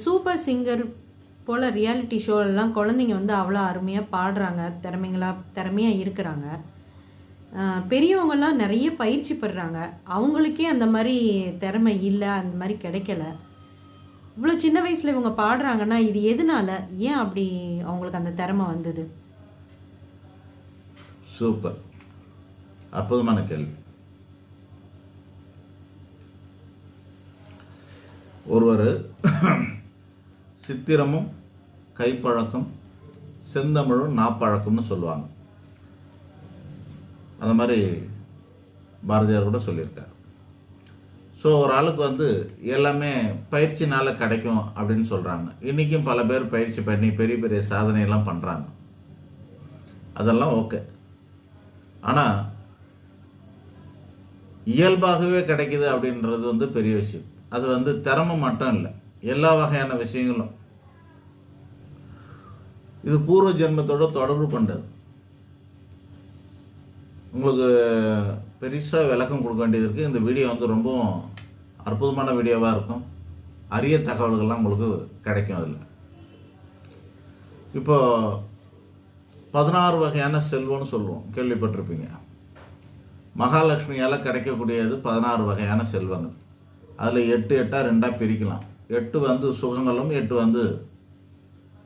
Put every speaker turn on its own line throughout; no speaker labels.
Super singer போல் reality ஷோலெலாம் குழந்தைங்க வந்து அவ்வளோ அருமையாக பாடுறாங்க, திறமையாக இருக்கிறாங்க. பெரியவங்கள்லாம் நிறைய பயிற்சி பெறுறாங்க. அவங்களுக்கே அந்த மாதிரி திறமை இல்லை, அந்த மாதிரி கிடைக்கல. இவ்வளோ சின்ன வயசில் இவங்க பாடுறாங்கன்னா இது எதனால? ஏன் அப்படி அவங்களுக்கு அந்த திறமை வந்தது?
சூப்பர், அற்புதமான கேள்வி. ஒருவர் சித்திரமும் கைப்பழக்கம் செந்தமிழும் நாப்பழக்கம்னு சொல்லுவாங்க. அந்த மாதிரி பாரதியார் கூட சொல்லியிருக்கார். ஸோ ஒரு ஆளுக்கு வந்து எல்லாமே பயிற்சினால் கிடைக்கும் அப்படின்னு சொல்கிறாங்க. இன்றைக்கும் பல பேர் பயிற்சி பண்ணி பெரிய பெரிய சாதனையெல்லாம் பண்ணுறாங்க. அதெல்லாம் ஓகே. ஆனால் இயல்பாகவே கிடைக்குது அப்படின்றது வந்து பெரிய விஷயம். அது வந்து திறமை மட்டும் இல்லை, எல்லா வகையான விஷயங்களும். இது பூர்வ ஜென்மத்தோட தொடர்பு கொண்டது. உங்களுக்கு பெருசாக விளக்கம் கொடுக்க வேண்டியது இருக்குது. இந்த வீடியோ வந்து ரொம்பவும் அற்புதமான வீடியோவாக இருக்கும். அரிய தகவல்கள்லாம் உங்களுக்கு கிடைக்கும் அதில். இப்போ 16 வகையான செல்வம்னு சொல்லுவோம், கேள்விப்பட்டிருப்பீங்க. மகாலட்சுமியால் கிடைக்கக்கூடியது 16 வகையான செல்வங்கள். அதில் 8 2 பிரிக்கலாம். 8 வந்து சுகங்களும் 8 வந்து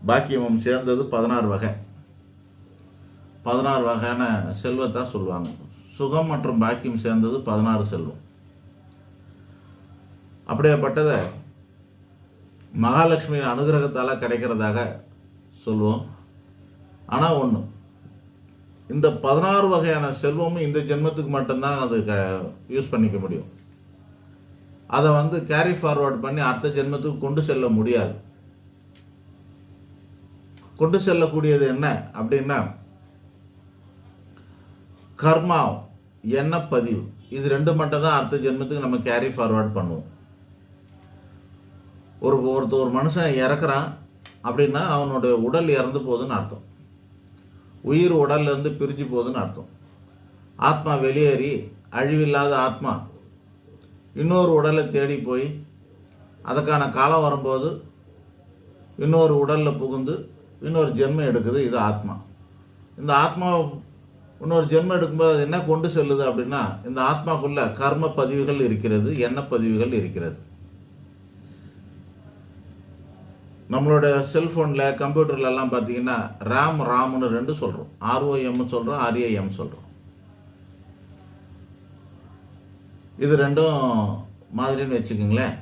பாக்கியமும் சேர்ந்தது 16 வகை. 16 வகையான செல்வத்தை சொல்லுவாங்க. சுகம் மற்றும் பாக்கியம் சேர்ந்தது 16 செல்வம். அப்படியேப்பட்டதை மகாலட்சுமியின் அனுகிரகத்தால் கிடைக்கிறதாக சொல்லுவோம். ஆனால் ஒன்று, இந்த 16 வகையான செல்வமும் இந்த ஜென்மத்துக்கு மட்டும்தான் அது யூஸ் பண்ணிக்க முடியும். அதை வந்து கேரி ஃபார்வர்ட் பண்ணி அடுத்த ஜென்மத்துக்கு கொண்டு செல்ல முடியாது. கொண்டு செல்லக்கூடியது என்ன அப்படின்னா கர்மா, எண்ணப்பதிவு. இது 2 மட்டும் தான் அடுத்த ஜென்மத்துக்கு நம்ம கேரி ஃபார்வர்ட் பண்ணுவோம். ஒரு மனுஷன் இறக்குறான் அப்படின்னா அவனுடைய உடல் இறந்து போகுதுன்னு அர்த்தம். உயிர் உடல்லேருந்து பிரிஞ்சு போகுதுன்னு அர்த்தம். ஆத்மா வெளியேறி அழிவில்லாத ஆத்மா இன்னொரு உடலை தேடி போய் அதுக்கான காலம் வரும்போது இன்னொரு உடலில் புகுந்து இன்னொரு ஜென்மம் எடுக்குது. இது ஆத்மா. இந்த ஆத்மா இன்னொரு ஜென்மம் எடுக்கும்போது அது என்ன கொண்டு செல்லுது அப்படின்னா, இந்த ஆத்மாக்குள்ள கர்ம பதிவுகள் இருக்கிறது, எண்ண பதிவுகள் இருக்கிறது. நம்மளோட செல்ஃபோனில் கம்ப்யூட்டர்லலாம் பார்த்தீங்கன்னா ராம்னு 2 சொல்கிறோம். ROM சொல்கிறோம், RAM சொல்கிறோம். இது 2 மாதிரின்னு வச்சுக்கோங்களேன்.